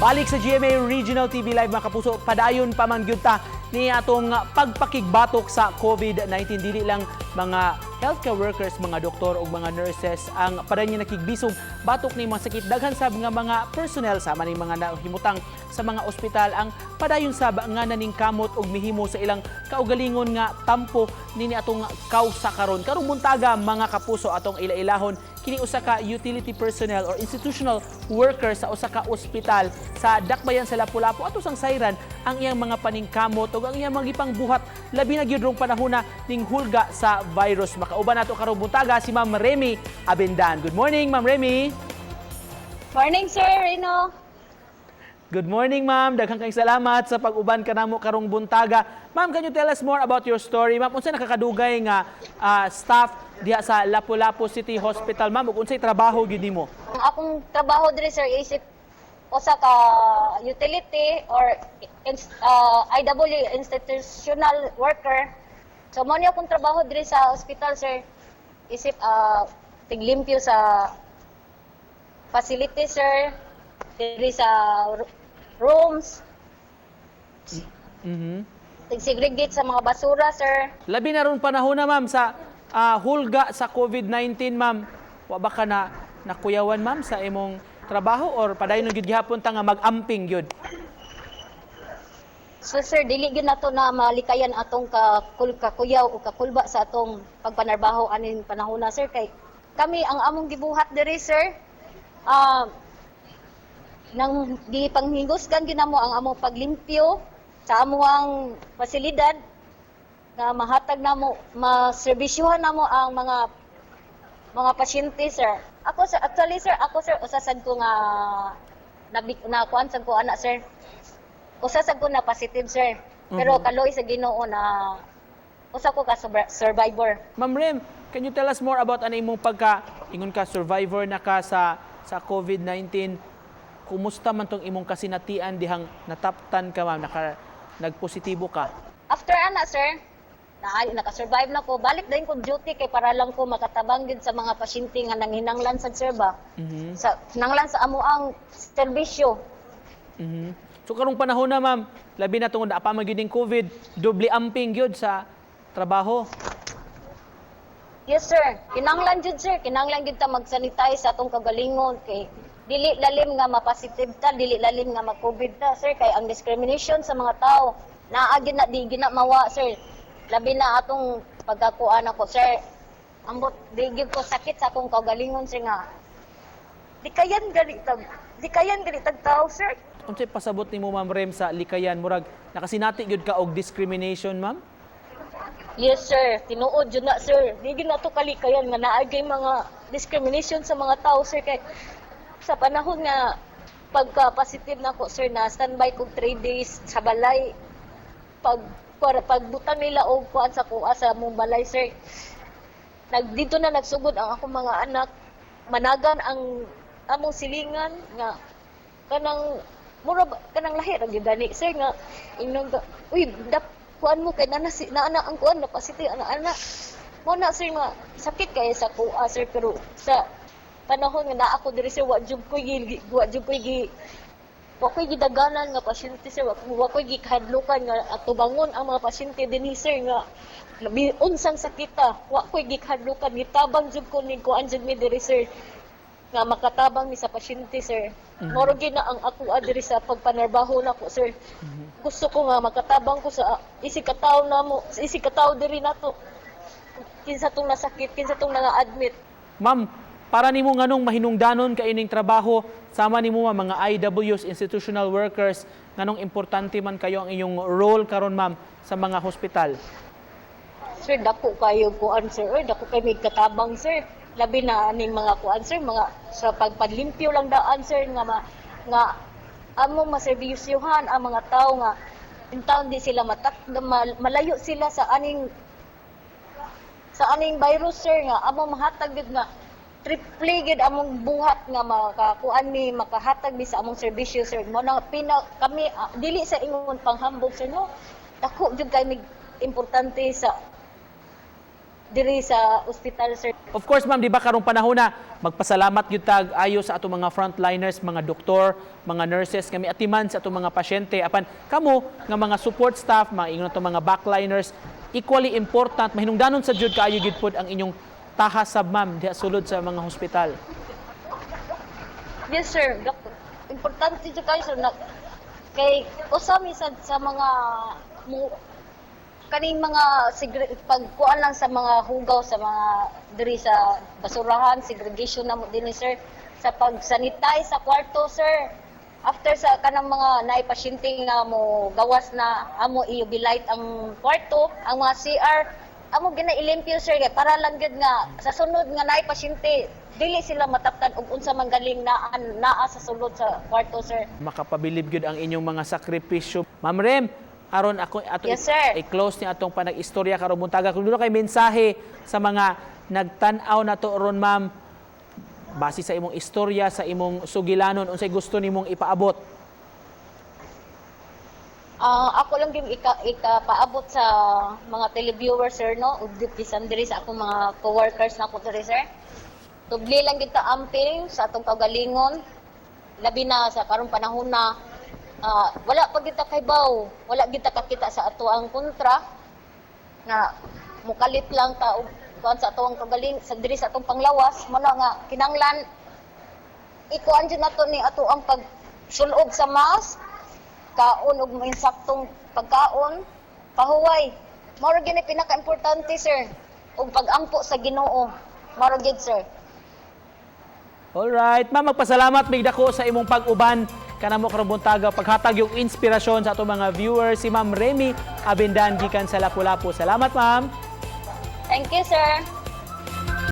Balik sa GMA Regional TV Live mga kapuso, padayon pa man gyud ta ni atong pagpakigbatok sa COVID-19. Dili lang mga healthcare workers, mga doktor o mga nurses ang padayon nakigbisog batok ni mga sakit. Daghan sab nga mga personnel sama ni mga nahimutang sa mga ospital ang padayon sab nga naning kamot og mihimo sa ilang kaugalingon nga tampo nini atong kausa karon. Karong buntaga mga kapuso atong ilailahon kini usa ka utility personnel or institutional worker sa usa ka ospital sa Dakbayan sa Lapu-Lapu ato sang sayran ang iyang mga paningkamot ug ang iyang mga gipangbuhat labi na gyud rong panahona ning hulga sa virus. Makauban nato karong buntaga si Ma'am Remy Abendan. Good morning, Ma'am Remy. Morning, Sir Rino. Good morning, ma'am. Daghang kayong salamat sa pag-uban kanamo karong buntaga. Ma'am, can you tell us more about your story? Ma'am, unsay nakakadugay nga staff diha sa Lapu-Lapu City Hospital, ma'am, ug unsay trabaho gyud nimo? Ang akong trabaho diri, Sir, isip usa ka utility or IW institutional worker. So mo ni akong trabaho diri sa hospital, Sir. Isip tiglimpyo sa facility, Sir. Diri sa rooms. Tig-segregate sa mga basura, Sir. Labi na ron panahon na, ma'am, sa hulga sa COVID-19, ma'am. Wa ba ka na nakuyawan, ma'am, sa imong trabaho or padayon gyud gihapon ta nga mag-amping gyud? So, Sir, dili gyud nato na malikayan atong kakuyaw o kakulba sa atong pagpanarbaho aning panahon na, Sir, kay kami ang among gibuhat diri, Sir. Nang gipanghingusgan ginamo ang among paglimpyo sa amuang pasilidad nga mahatag namo, maserbisyuhan namo ang mga pasyente, Sir. Ako, Sir, actually, Sir, usa sad ko nga kuan sad ko ana, Sir. Usa sad ko na positive, Sir. Pero kaloy sa Ginoo na usa ko ka survivor. Ma'am Rem, can you tell us more about ano imong ingon ka survivor na ka sa COVID-19? Kumusta man tong imong kasinatian dihang nataptan ka, ma'am, nagpositibo ka? After ana, Sir, naka-survive na ko. Balik din ko duty kay para lang ko makatabang din sa mga pasyente nga nanghinanglan sa Sir ba. Sa hinanglan sa amuang serbisyo. So karong panahon na, ma'am, labi na tungod apa man gyud ning COVID, doble amping gyud sa trabaho. Yes, Sir. Kinanglan jud, Sir. Kinanglan jud ta mag-sanitize sa atong kagalingon kay dili lalim nga ma-positive ta, dili lalim nga ma-COVID ta, Sir, kay ang discrimination sa mga tao naa gyud na di ginamawa, Sir. Labi na atong pagkakuan ako, Sir. Ambot di gyud ko sakit sa akong kagalingon, Sir, nga di kayan gali tag tao, Sir. Unsay pasabot nimo, Ma'am Rem, sa likayan murag nakasinati gyud ka og discrimination, ma'am? Yes, Sir. Tinuod jud na, Sir. Di gyud nato kalikayan nga naa gyud mga discrimination sa mga tao, Sir, kay sa panahon nga pagka-positive na ko, Sir, na standby ko 3 days sa balay. Pagbutang nila og kuan sa kuha sa mong balay, Sir. Dito na nagsugod ang akong mga anak. Managan ang among silingan nga kanang lahi ra gyud gani, Sir, nga ingnon ka, uy, kuan mo kay nana ang kuan na positive ana. Mo na, Sir, nga sakit kay sa kuha, Sir, pero sa panahon nga naa ako diri, Sir, wa jud koy gidaganan nga pasyente, Sir, wa koy gikahadlukan nga atubangon ang mga pasyente dinhi, Sir, nga labi unsang sakita, wa koy gikahadlukan, gitabang jud ko ni kuan jud mi diri, Sir, nga makatabang mi sa pasyente, Sir. Moro gyud na ang ako diri sa pagpanarbaho nako, Sir. Gusto ko nga makatabang ko sa isig katawo diri nato. Kinsa tong nasakit, kinsa tong nga-admit. Ma'am, para nimo nganong mahinungdanon ka ining trabaho sama nimo mga IWs, institutional workers, nganong importante man kayo ang inyong role karon, ma'am, sa mga hospital? Sir, dako kayo kuan, Sir. Dako kay may katabang, Sir. Labi na aning mga kuan, Sir, mga sa pagpadlimpyo lang daan, Sir, nga among maserbisyuhan ang mga tao nga in town di sila malayo sila sa aning virus, Sir, nga among mahatag gid nga triple gid among buhat nga makahatag mi sa among serbisyo, Sir. Mo na kami dili sa ingon panghambog, Sir, no. Dako jud kay mig importante sa diri sa ospital, sir. Of course, ma'am, di ba karong panahon na magpasalamat gyud tag ayo sa atong mga frontliners, mga doktor, mga nurses, kami atiman sa atong mga pasyente. Apan kamo nga mga support staff, mga ingon atong mga backliners, equally important, mahinungdanon sa jud kaayo gyud pod ang inyong tahas sab, ma'am, diha sulod sa mga hospital. Yes, sir. Importante dyan kayo, sir, na kay usami sa mga kaning mga pagkuan lang sa mga hugaw sa mga diri sa basurahan, segregation na mo din, sir, sa pag-sanitize sa kwarto, sir. After sa kanang mga naay pasyente nga mo gawas na amo i-ubilight ang kwarto, ang mga CR amo gina-ilimpyo, sir, kay para lang gid nga sa sunod nga naay pasyente dili sila mataktan og unsa man galing naa sa sulod sa kwarto, sir. Makapabilib gyud ang inyong mga sakripisyo. Ma'am Rem, aron ako ato Yes, sir. i-close ni atong panag-istorya karong buntaga. Kung dulo kay mensahe sa mga nagtan-aw nato ron, ma'am, base sa imong istorya, sa imong sugilanon, unsay gusto nimong ipaabot? Ako lang din ikapaabot sa mga televiewers, sir, no, ug bisan diri sa akong mga coworkers na ko diri, sir. Tubli lang kita amping sa atong kagalingon, labi na sa karong panahon na wala pa kita kaybaw, wala kita kakita sa ato ang kontra na mukalit lang ta og kuan sa atong kagaling sa diri sa atong panglawas mo na nga kinanglan ikuan jud nato ni ato ang pagsulod sa mask, kaon og may saktong pagkaon, pahuway. Mao ra gyud ni pinaka-importante, sir, ug pag-ampo sa Ginoo. Mao ra gyud, sir. Alright, ma'am, magpasalamat mig dako sa imong pag-uban kanamo karong buntaga, paghatag yung inspirasyon sa atong mga viewers, si Ma'am Remy Abendan gikan sa Lapu-Lapu. Salamat, ma'am. Thank you, sir.